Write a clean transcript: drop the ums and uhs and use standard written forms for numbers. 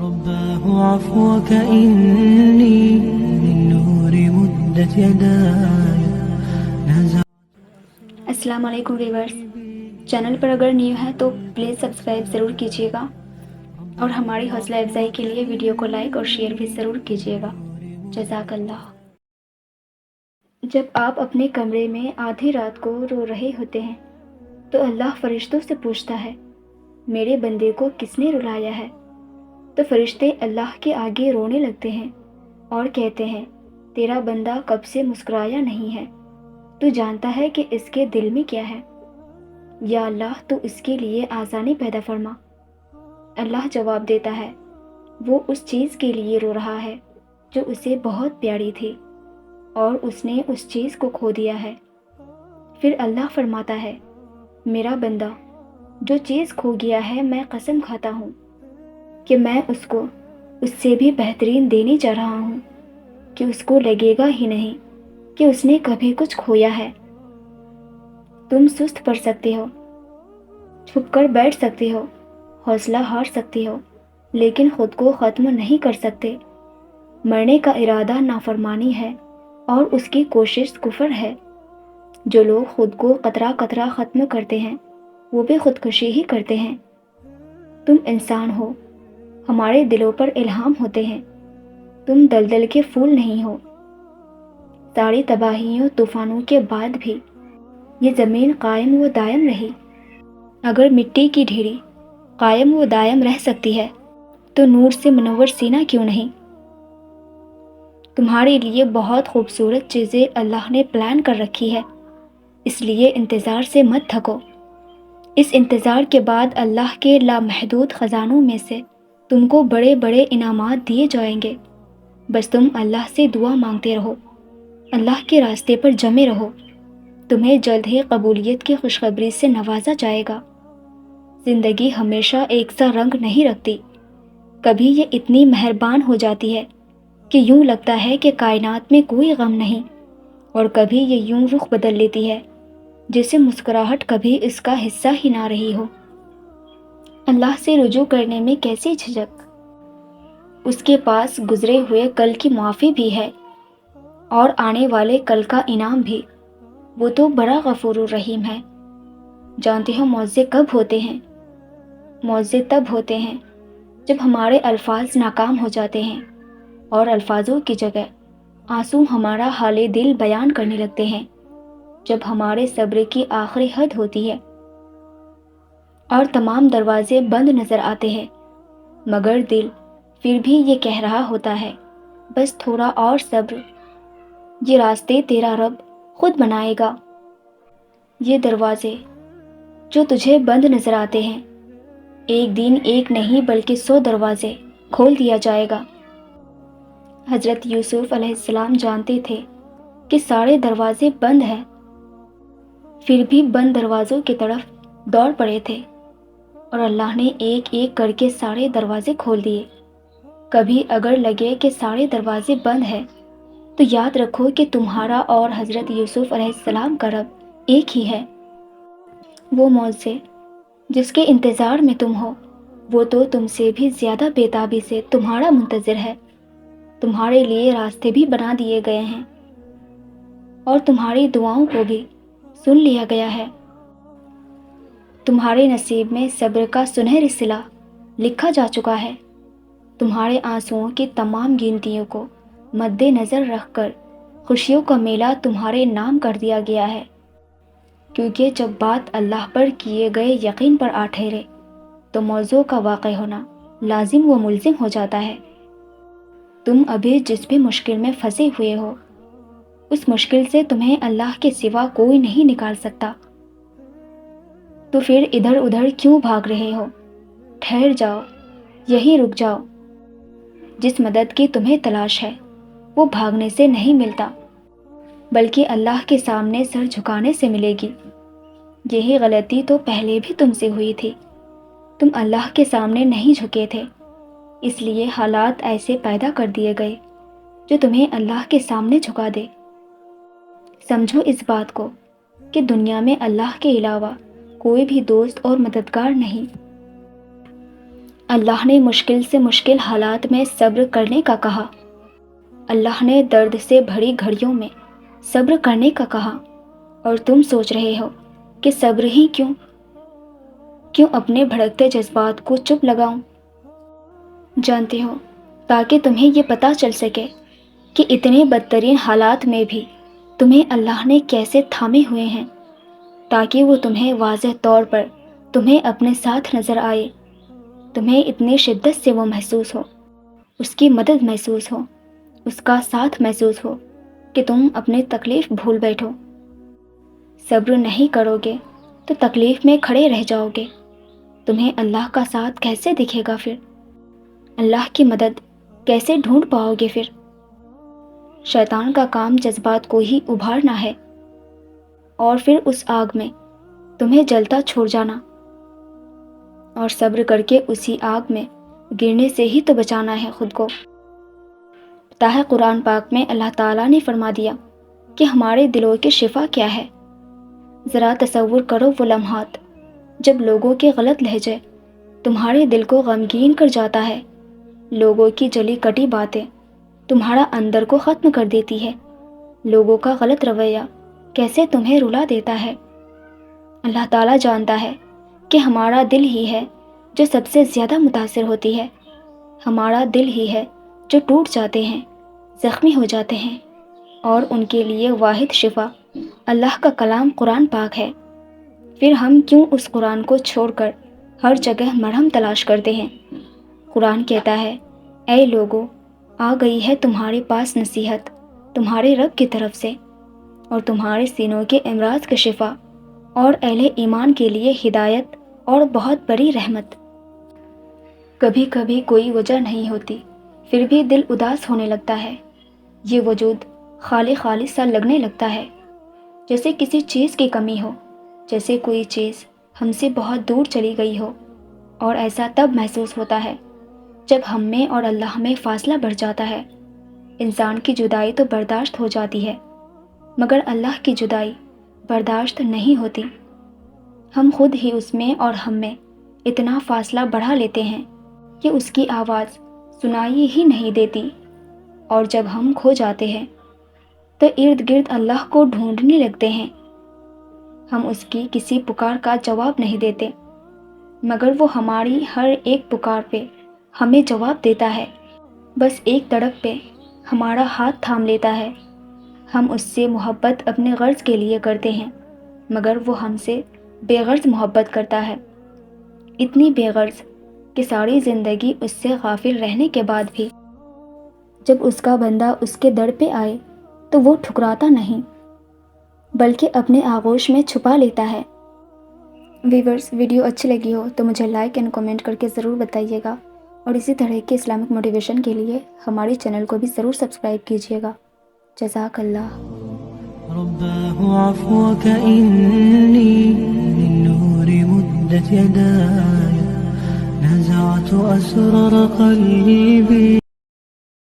رباه عفوك إني للنور مدت يداي نزع. السلام علیکم ویورز، چینل پر اگر نیو ہے تو پلیز سبسکرائب ضرور کیجیے گا اور ہماری حوصلہ افزائی کے لیے ویڈیو کو لائک اور شیئر بھی ضرور کیجیے گا۔ جزاک اللہ۔ جب آپ اپنے کمرے میں آدھی رات کو رو رہے ہوتے ہیں تو اللہ فرشتوں سے پوچھتا ہے، میرے بندے کو کس نے رلایا ہے؟ تو فرشتے اللہ کے آگے رونے لگتے ہیں اور کہتے ہیں، تیرا بندہ کب سے مسکرایا نہیں ہے، تو جانتا ہے کہ اس کے دل میں کیا ہے۔ یا اللہ تو اس کے لیے آسانی پیدا فرما۔ اللہ جواب دیتا ہے، وہ اس چیز کے لیے رو رہا ہے جو اسے بہت پیاری تھی اور اس نے اس چیز کو کھو دیا ہے۔ پھر اللہ فرماتا ہے، میرا بندہ جو چیز کھو گیا ہے میں قسم کھاتا ہوں کہ میں اس کو اس سے بھی بہترین دینے جا رہا ہوں کہ اس کو لگے گا ہی نہیں کہ اس نے کبھی کچھ کھویا ہے۔ تم سست پڑ سکتے ہو، چھپ کر بیٹھ سکتے ہو، حوصلہ ہار سکتے ہو، لیکن خود کو ختم نہیں کر سکتے۔ مرنے کا ارادہ نافرمانی ہے اور اس کی کوشش کفر ہے۔ جو لوگ خود کو قطرہ قطرہ ختم کرتے ہیں وہ بھی خودکشی ہی کرتے ہیں۔ تم انسان ہو، ہمارے دلوں پر الہام ہوتے ہیں، تم دلدل کے پھول نہیں ہو۔ ساری تباہیوں طوفانوں کے بعد بھی یہ زمین قائم و دائم رہی۔ اگر مٹی کی ڈھیری قائم و دائم رہ سکتی ہے تو نور سے منور سینہ کیوں نہیں؟ تمہارے لیے بہت خوبصورت چیزیں اللہ نے پلان کر رکھی ہے، اس لیے انتظار سے مت تھکو۔ اس انتظار کے بعد اللہ کے لامحدود خزانوں میں سے تم کو بڑے بڑے انعامات دیے جائیں گے۔ بس تم اللہ سے دعا مانگتے رہو، اللہ کے راستے پر جمے رہو، تمہیں جلد ہی قبولیت کی خوشخبری سے نوازا جائے گا۔ زندگی ہمیشہ ایک سا رنگ نہیں رکھتی، کبھی یہ اتنی مہربان ہو جاتی ہے کہ یوں لگتا ہے کہ کائنات میں کوئی غم نہیں، اور کبھی یہ یوں رخ بدل لیتی ہے جیسے مسکراہٹ کبھی اس کا حصہ ہی نہ رہی ہو۔ اللہ سے رجوع کرنے میں کیسی جھجک، اس کے پاس گزرے ہوئے کل کی معافی بھی ہے اور آنے والے کل کا انعام بھی۔ وہ تو بڑا غفور الرحیم ہے۔ جانتے ہو معاوضے کب ہوتے ہیں؟ معاوضے تب ہوتے ہیں جب ہمارے الفاظ ناکام ہو جاتے ہیں اور الفاظوں کی جگہ آنسو ہمارا حال دل بیان کرنے لگتے ہیں، جب ہمارے صبر کی آخری حد ہوتی ہے اور تمام دروازے بند نظر آتے ہیں، مگر دل پھر بھی یہ کہہ رہا ہوتا ہے، بس تھوڑا اور صبر، یہ راستے تیرا رب خود بنائے گا۔ یہ دروازے جو تجھے بند نظر آتے ہیں، ایک دن ایک نہیں بلکہ 100 دروازے کھول دیا جائے گا۔ حضرت یوسف علیہ السلام جانتے تھے کہ سارے دروازے بند ہیں، پھر بھی بند دروازوں کی طرف دوڑ پڑے تھے اور اللہ نے ایک ایک کر کے سارے دروازے کھول دیے۔ کبھی اگر لگے کہ سارے دروازے بند ہیں تو یاد رکھو کہ تمہارا اور حضرت یوسف علیہ السلام کا رب ایک ہی ہے۔ وہ معجزے جس کے انتظار میں تم ہو، وہ تو تم سے بھی زیادہ بےتابی سے تمہارا منتظر ہے۔ تمہارے لیے راستے بھی بنا دیے گئے ہیں اور تمہاری دعاؤں کو بھی سن لیا گیا ہے۔ تمہارے نصیب میں صبر کا سنہری صلہ لکھا جا چکا ہے۔ تمہارے آنسوؤں کی تمام گنتیوں کو مد نظر رکھ کر خوشیوں کا میلہ تمہارے نام کر دیا گیا ہے، کیونکہ جب بات اللہ پر کیے گئے یقین پر آ ٹھہرے تو موضوع کا واقع ہونا لازم و ملزم ہو جاتا ہے۔ تم ابھی جس بھی مشکل میں پھنسے ہوئے ہو، اس مشکل سے تمہیں اللہ کے سوا کوئی نہیں نکال سکتا، تو پھر ادھر ادھر کیوں بھاگ رہے ہو؟ ٹھہر جاؤ، یہی رک جاؤ۔ جس مدد کی تمہیں تلاش ہے وہ بھاگنے سے نہیں ملتا، بلکہ اللہ کے سامنے سر جھکانے سے ملے گی۔ یہی غلطی تو پہلے بھی تم سے ہوئی تھی، تم اللہ کے سامنے نہیں جھکے تھے، اس لیے حالات ایسے پیدا کر دیے گئے جو تمہیں اللہ کے سامنے جھکا دے۔ سمجھو اس بات کو کہ دنیا میں اللہ کے علاوہ کوئی بھی دوست اور مددگار نہیں۔ اللہ نے مشکل سے مشکل حالات میں صبر کرنے کا کہا، اللہ نے درد سے بھری گھڑیوں میں صبر کرنے کا کہا، اور تم سوچ رہے ہو کہ صبر ہی کیوں اپنے بھڑکتے جذبات کو چپ لگاؤں؟ جانتے ہو، تاکہ تمہیں یہ پتہ چل سکے کہ اتنے بدترین حالات میں بھی تمہیں اللہ نے کیسے تھامے ہوئے ہیں، تاکہ وہ تمہیں واضح طور پر تمہیں اپنے ساتھ نظر آئے، تمہیں اتنی شدت سے وہ محسوس ہو، اس کی مدد محسوس ہو، اس کا ساتھ محسوس ہو کہ تم اپنی تکلیف بھول بیٹھو۔ صبر نہیں کرو گے تو تکلیف میں کھڑے رہ جاؤ گے، تمہیں اللہ کا ساتھ کیسے دکھے گا؟ پھر اللہ کی مدد کیسے ڈھونڈ پاؤ گے؟ پھر شیطان کا کام جذبات کو ہی ابھارنا ہے، اور پھر اس آگ میں تمہیں جلتا چھوڑ جانا، اور صبر کر کے اسی آگ میں گرنے سے ہی تو بچانا ہے خود کو۔ پتہ ہے قرآن پاک میں اللہ تعالیٰ نے فرما دیا کہ ہمارے دلوں کی شفا کیا ہے۔ ذرا تصور کرو وہ لمحات جب لوگوں کے غلط لہجے تمہارے دل کو غمگین کر جاتا ہے، لوگوں کی جلی کٹی باتیں تمہارا اندر کو ختم کر دیتی ہے، لوگوں کا غلط رویہ کیسے تمہیں رلا دیتا ہے۔ اللہ تعالیٰ جانتا ہے کہ ہمارا دل ہی ہے جو سب سے زیادہ متاثر ہوتی ہے، ہمارا دل ہی ہے جو ٹوٹ جاتے ہیں، زخمی ہو جاتے ہیں، اور ان کے لیے واحد شفا اللہ کا کلام قرآن پاک ہے۔ پھر ہم کیوں اس قرآن کو چھوڑ کر ہر جگہ مرہم تلاش کرتے ہیں؟ قرآن کہتا ہے، اے لوگو، آ گئی ہے تمہارے پاس نصیحت تمہارے رب کی طرف سے، اور تمہارے سینوں کے امراض کی شفا، اور اہل ایمان کے لیے ہدایت اور بہت بڑی رحمت۔ کبھی کبھی کوئی وجہ نہیں ہوتی، پھر بھی دل اداس ہونے لگتا ہے، یہ وجود خالی خالی سا لگنے لگتا ہے، جیسے کسی چیز کی کمی ہو، جیسے کوئی چیز ہم سے بہت دور چلی گئی ہو، اور ایسا تب محسوس ہوتا ہے جب ہم میں اور اللہ میں فاصلہ بڑھ جاتا ہے۔ انسان کی جدائی تو برداشت ہو جاتی ہے، مگر اللہ کی جدائی برداشت نہیں ہوتی۔ ہم خود ہی اس میں اور ہم میں اتنا فاصلہ بڑھا لیتے ہیں کہ اس کی آواز سنائی ہی نہیں دیتی، اور جب ہم کھو جاتے ہیں تو ارد گرد اللہ کو ڈھونڈنے لگتے ہیں۔ ہم اس کی کسی پکار کا جواب نہیں دیتے، مگر وہ ہماری ہر ایک پکار پہ ہمیں جواب دیتا ہے، بس ایک تڑپ پہ ہمارا ہاتھ تھام لیتا ہے۔ ہم اس سے محبت اپنے غرض کے لیے کرتے ہیں، مگر وہ ہم سے بے غرض محبت کرتا ہے، اتنی بے غرض کہ ساری زندگی اس سے غافل رہنے کے بعد بھی جب اس کا بندہ اس کے در پہ آئے تو وہ ٹھکراتا نہیں، بلکہ اپنے آغوش میں چھپا لیتا ہے۔ ویورز، ویڈیو اچھی لگی ہو تو مجھے لائک اینڈ کمنٹ کر کے ضرور بتائیے گا، اور اسی طرح کے اسلامک موٹیویشن کے لیے ہمارے چینل کو بھی ضرور سبسکرائب کیجیے گا۔ جزاک اللہ۔ رباه عفوك إني للنور مدت يداي، نزعت أسرار قلبي